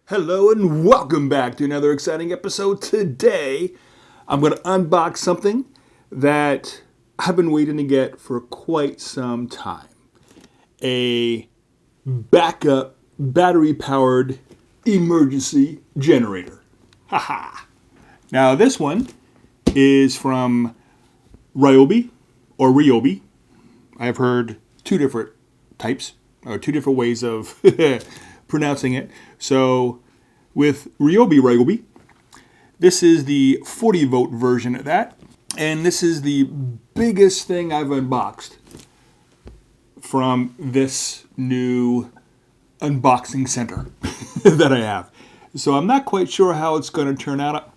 Hello and welcome back to another exciting episode. Today, I'm going to unbox something that I've been waiting to get for quite some time. A backup battery-powered emergency generator. Haha. Now this one is from RYOBI or RYOBI. I've heard two different types or two different ways of pronouncing it. So with RYOBI, this is the 40 volt version of that. And this is the biggest thing I've unboxed from this new unboxing center that I have. So I'm not quite sure how it's going to turn out.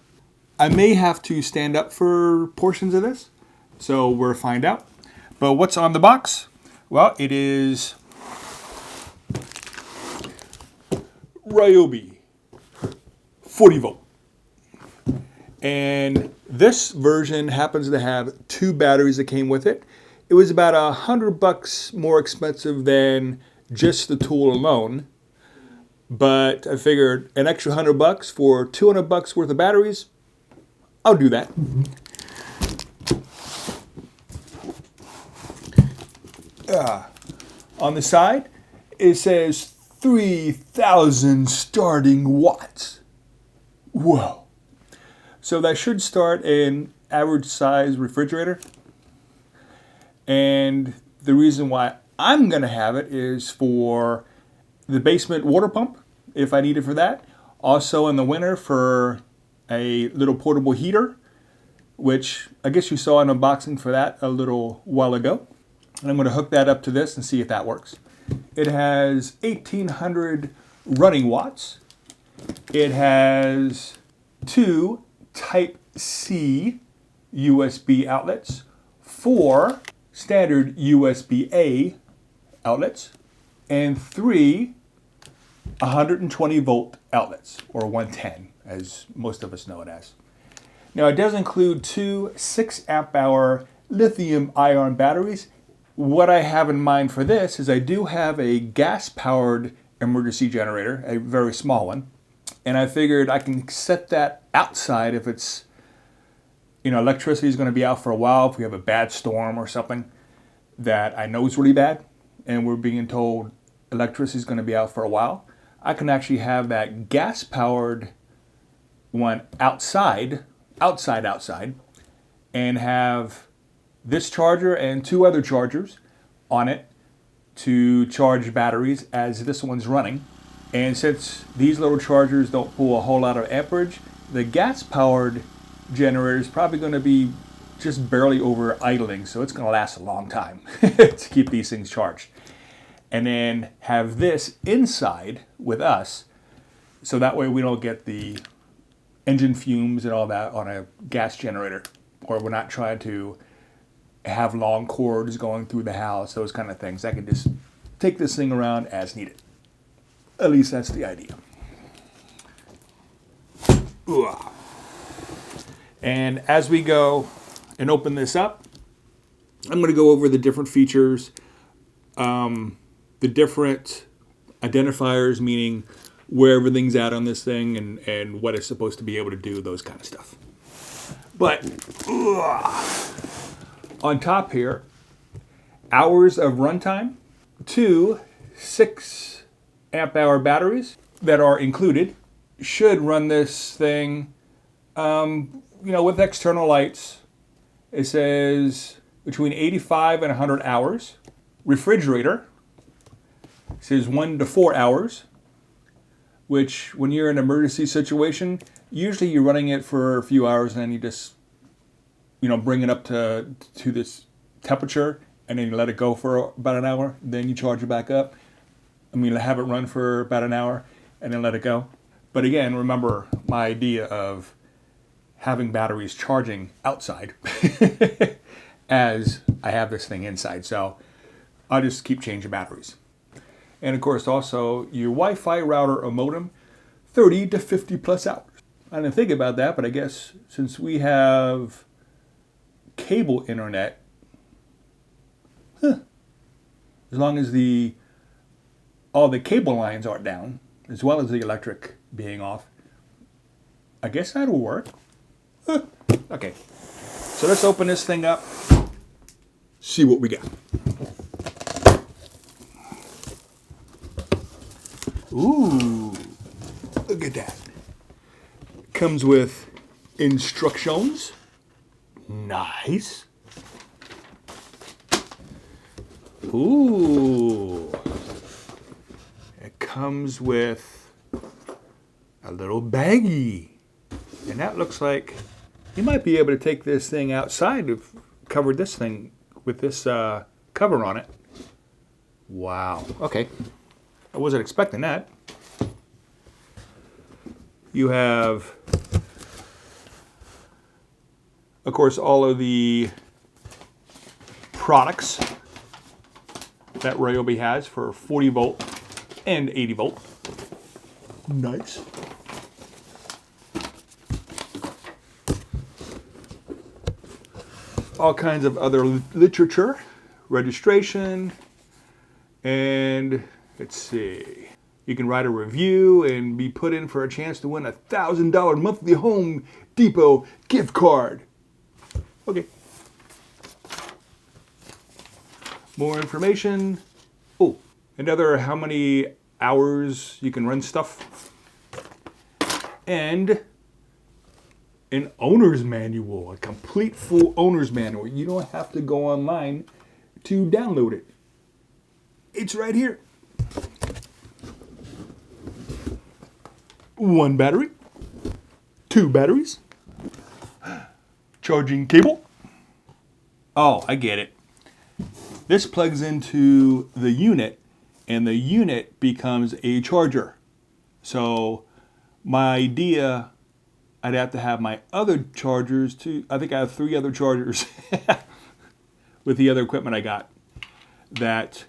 I may have to stand up for portions of this. So we'll find out. But what's on the box? Well, it is RYOBI 40 volt. And this version happens to have two batteries that came with it. It was about $100 more expensive than just the tool alone. But I figured an extra $100 for $200 worth of batteries, I'll do that. On the side, it says 3,000 starting watts. Whoa. So that should start an average size refrigerator. And the reason why I'm going to have it is for the basement water pump, if I need it for that. Also in the winter for a little portable heater, which I guess you saw an unboxing for that a little while ago. And I'm going to hook that up to this and see if that works. It has 1,800 running watts. It has two Type-C USB outlets, 4 standard USB-A outlets, and 3 120 volt outlets, or 110, as most of us know it as. Now it does include two 6 amp hour lithium ion batteries. What I have in mind for this is I do have a gas-powered emergency generator, a very small one, and I figured I can set that outside if it's, electricity is going to be out for a while, if we have a bad storm or something that I know is really bad, and we're being told electricity is going to be out for a while. I can actually have that gas-powered one outside, and have this charger and two other chargers on it to charge batteries as this one's running. And since these little chargers don't pull a whole lot of amperage, the gas-powered generator is probably going to be just barely over idling, so it's going to last a long time to keep these things charged. And then have this inside with us, so that way we don't get the engine fumes and all that on a gas generator, or we're not trying to have long cords going through the house, those kind of things. I can just take this thing around as needed. At least that's the idea. And as we go and open this up, I'm going to go over the different features, the different identifiers, meaning where everything's at on this thing and what it's supposed to be able to do, those kind of stuff. But on top here, hours of runtime, two 6 amp hour batteries that are included, should run this thing, with external lights. It says between 85 and 100 hours. Refrigerator, it says 1 to 4 hours, which when you're in an emergency situation, usually you're running it for a few hours and then you just bring it up to this temperature, and then you let it go for about an hour. Then you charge it back up. Have it run for about an hour, and then let it go. But again, remember my idea of having batteries charging outside as I have this thing inside. So I'll just keep changing batteries. And of course, also your Wi-Fi router or modem, 30 to 50 plus hours. I didn't think about that, but I guess since we have cable internet, as long as all the cable lines aren't down, as well as the electric being off. I guess that'll work. Okay, so let's open this thing up, see what we got. Ooh, look at that. Comes with instructions. Nice. Ooh. It comes with a little baggie. And that looks like you might be able to take this thing outside. We've covered this thing with this cover on it. Wow. Okay. I wasn't expecting that. You have, of course, all of the products that RYOBI has for 40 volt and 80 volt. Nice. All kinds of other literature, registration, and let's see. You can write a review and be put in for a chance to win a $1,000 monthly Home Depot gift card. Okay. More information. Oh, another how many hours you can run stuff. And an owner's manual, a complete full owner's manual. You don't have to go online to download it. It's right here. 1 battery, 2 batteries, charging cable. Oh, I get it. This plugs into the unit, and the unit becomes a charger. So my idea, I'd have to have my other chargers too. I think I have 3 other chargers with the other equipment I got, that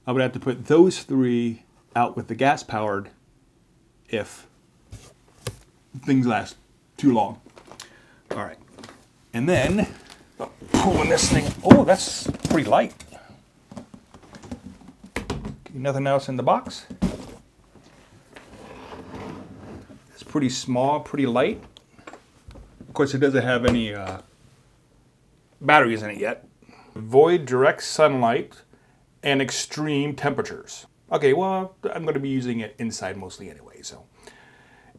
I would have to put those 3 out with the gas powered if things last too long. All right. And then pulling this thing. Oh, that's pretty light. Nothing else in the box. It's pretty small, pretty light. Of course, it doesn't have any batteries in it yet. Avoid direct sunlight and extreme temperatures. Okay, well, I'm going to be using it inside mostly anyway, so.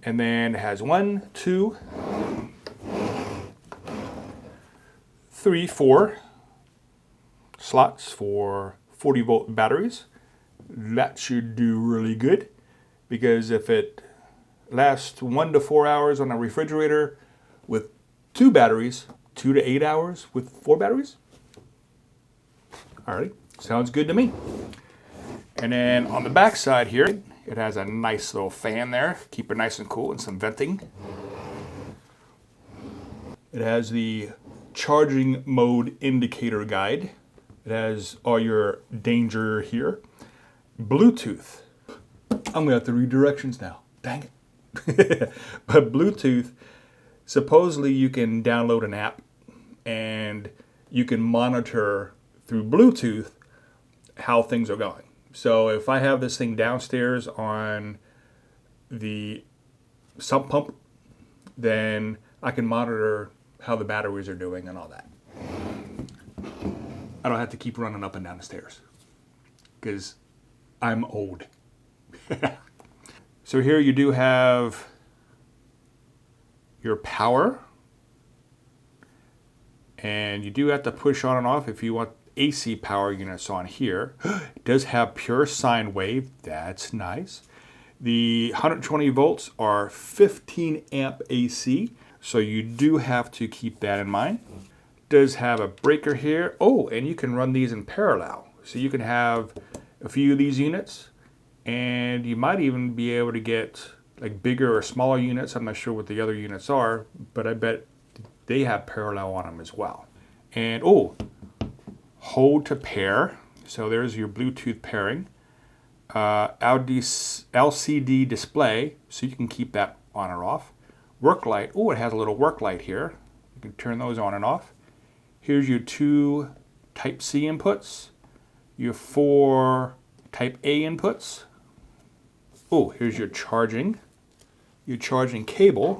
And then it has 1, 2, 3, 4 slots for 40 volt batteries. That should do really good, because if it lasts 1 to 4 hours on a refrigerator with 2 batteries, 2 to 8 hours with 4 batteries. All right, sounds good to me. And then on the back side here, it has a nice little fan there, keep it nice and cool, and some venting. It has the charging mode indicator guide. It has all your danger here. Bluetooth. I'm gonna have to read directions now. Dang it. But Bluetooth, supposedly you can download an app and you can monitor through Bluetooth how things are going. So if I have this thing downstairs on the sump pump, then I can monitor how the batteries are doing and all that. I don't have to keep running up and down the stairs because I'm old. So here you do have your power, and you do have to push on and off if you want AC power units on here. It does have pure sine wave. That's nice. The 120 volts are 15 amp AC, so you do have to keep that in mind. It does have a breaker here. Oh, and you can run these in parallel. So you can have a few of these units, and you might even be able to get like bigger or smaller units. I'm not sure what the other units are, but I bet they have parallel on them as well. And oh, hold to pair. So there's your Bluetooth pairing. LCD display, so you can keep that on or off. Work light. Oh, it has a little work light here. You can turn those on and off. Here's your 2 Type C inputs. Your 4 Type A inputs. Oh, here's your charging cable,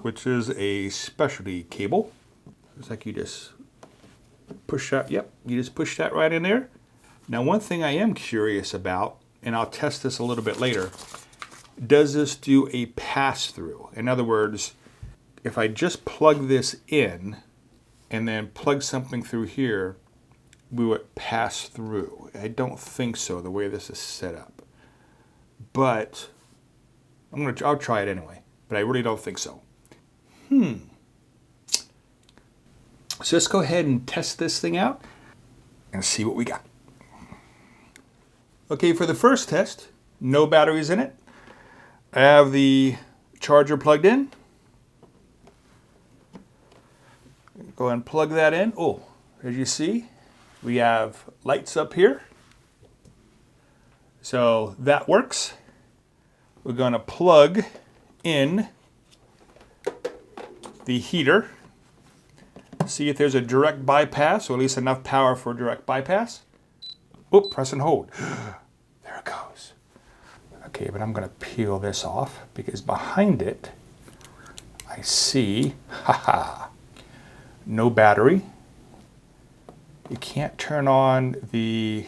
which is a specialty cable. It's like you just push that, yep, you just push that right in there. Now, one thing I am curious about, and I'll test this a little bit later, does this do a pass-through? In other words, if I just plug this in and then plug something through here, will it pass through? I don't think so, the way this is set up. But I'll try it anyway, but I really don't think so. So let's go ahead and test this thing out and see what we got. Okay, for the first test, no batteries in it. I have the charger plugged in. Go ahead and plug that in. Oh, as you see, we have lights up here. So that works. We're going to plug in the heater. See if there's a direct bypass, or at least enough power for a direct bypass. Oh, press and hold. There it goes. Okay, but I'm going to peel this off because behind it, I see, no battery. You can't turn on the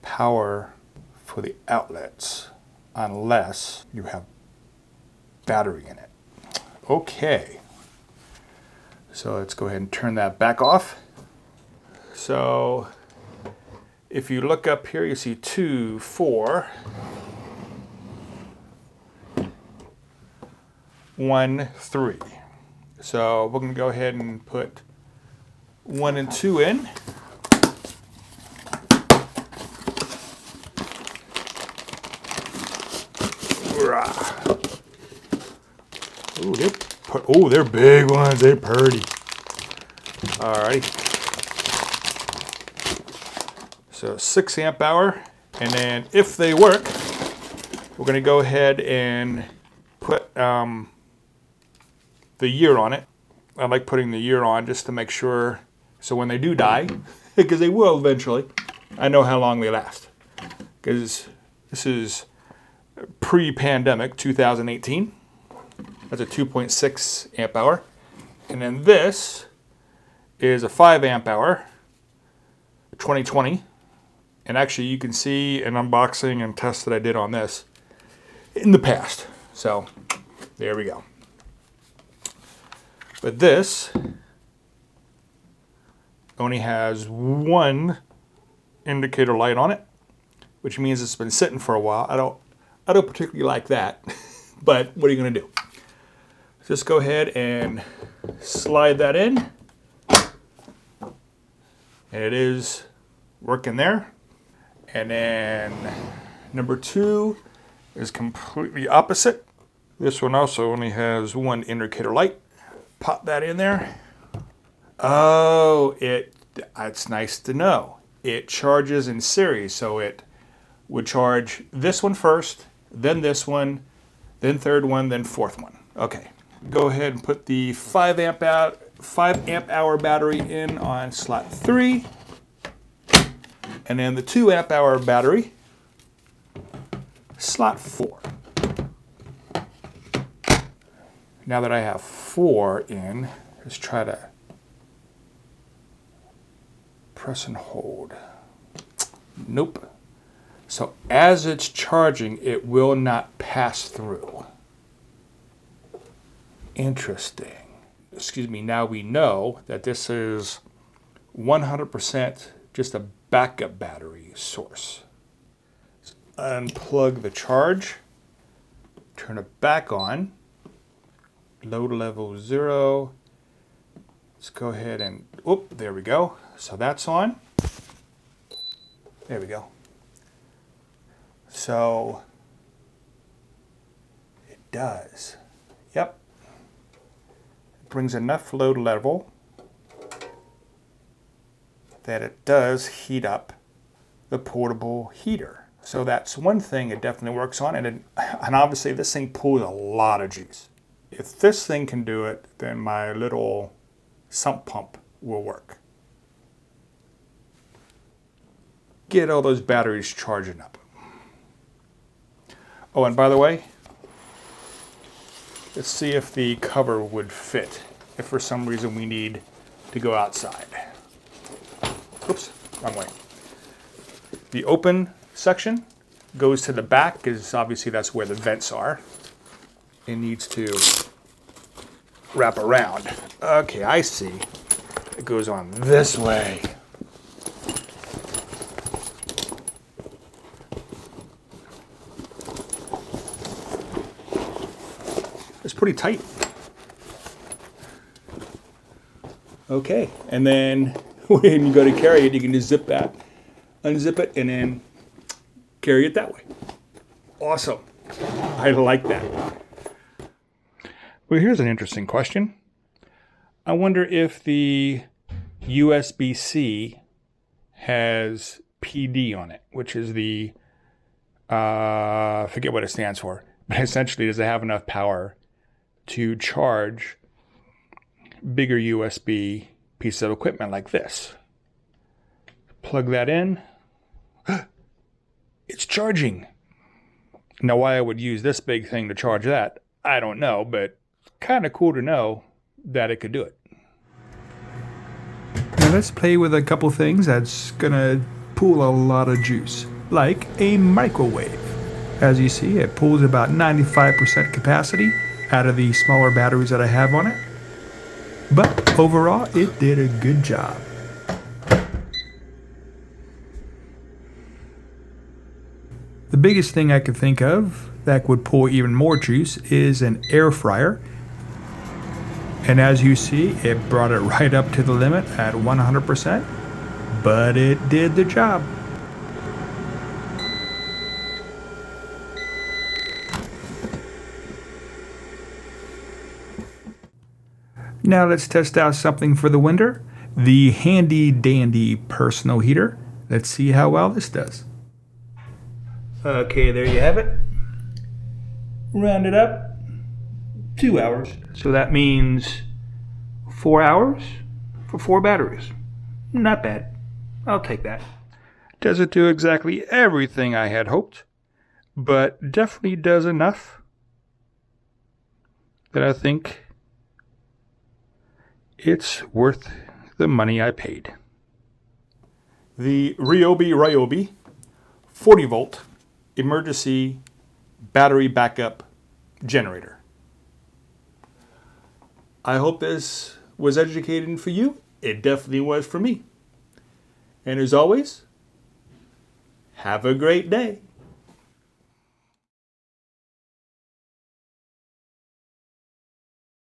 power for the outlets unless you have battery in it. Okay, so let's go ahead and turn that back off. So if you look up here, you see 2, 4, 1, 3. So we're going to go ahead and put 1 and 2 in. Ooh, they're big ones. They're pretty. All right. So 6 amp hour, and then if they work, we're going to go ahead and put the year on it. I like putting the year on just to make sure, so when they do die, because they will eventually, I know how long they last. Because this is pre-pandemic, 2018. That's a 2.6 amp hour. And then this is a 5 amp hour, 2020. And actually you can see an unboxing and test that I did on this in the past. So there we go. But this only has 1 indicator light on it, which means it's been sitting for a while. I don't particularly like that, but what are you going to do? Just go ahead and slide that in, and it is working there. And then number 2 is completely opposite. This one also only has 1 indicator light. Pop that in there. Oh, it's nice to know. It charges in series, so it would charge this one first, then this one, then third one, then fourth one. Okay, go ahead and put the 5 amp hour battery in on slot 3, and then the 2 amp hour battery, slot 4. Now that I have 4 in, let's try to press and hold. Nope. So as it's charging, it will not pass through. Interesting. Excuse me, now we know that this is 100% just a backup battery source. Let's unplug the charge, turn it back on. Load level 0. Let's go ahead and, there we go. So that's on. There we go. So it does. Yep. It brings enough load level that it does heat up the portable heater. So that's one thing it definitely works on. And obviously this thing pulls a lot of juice. If this thing can do it, then my little sump pump will work. get all those batteries charging up. Oh, and by the way, let's see if the cover would fit if for some reason we need to go outside. Oops, wrong way. The open section goes to the back because obviously that's where the vents are. It needs to wrap around. Okay, I see. It goes on this way. It's pretty tight. Okay, and then when you go to carry it, you can just zip that, unzip it, and then carry it that way. Awesome. I like that. Well, here's an interesting question. I wonder if the USB-C has PD on it, which is the, I forget what it stands for, but essentially does it have enough power to charge bigger USB pieces of equipment like this. Plug that in. It's charging. Now, why I would use this big thing to charge that, I don't know, but kind of cool to know that it could do it. Now let's play with a couple things that's gonna pull a lot of juice, like a microwave. As you see, it pulls about 95% capacity out of the smaller batteries that I have on it. But overall, it did a good job. The biggest thing I could think of that would pull even more juice is an air fryer. And as you see, it brought it right up to the limit at 100%, but it did the job. Now let's test out something for the winter, the handy dandy personal heater. Let's see how well this does. Okay, there you have it. Round it up, 2 hours. So that means 4 hours for 4 batteries. Not bad. I'll take that. Does it do exactly everything I had hoped, but definitely does enough that I think it's worth the money I paid. The RYOBI 40V emergency battery backup generator. I hope this was educating for you. It definitely was for me. And as always, have a great day.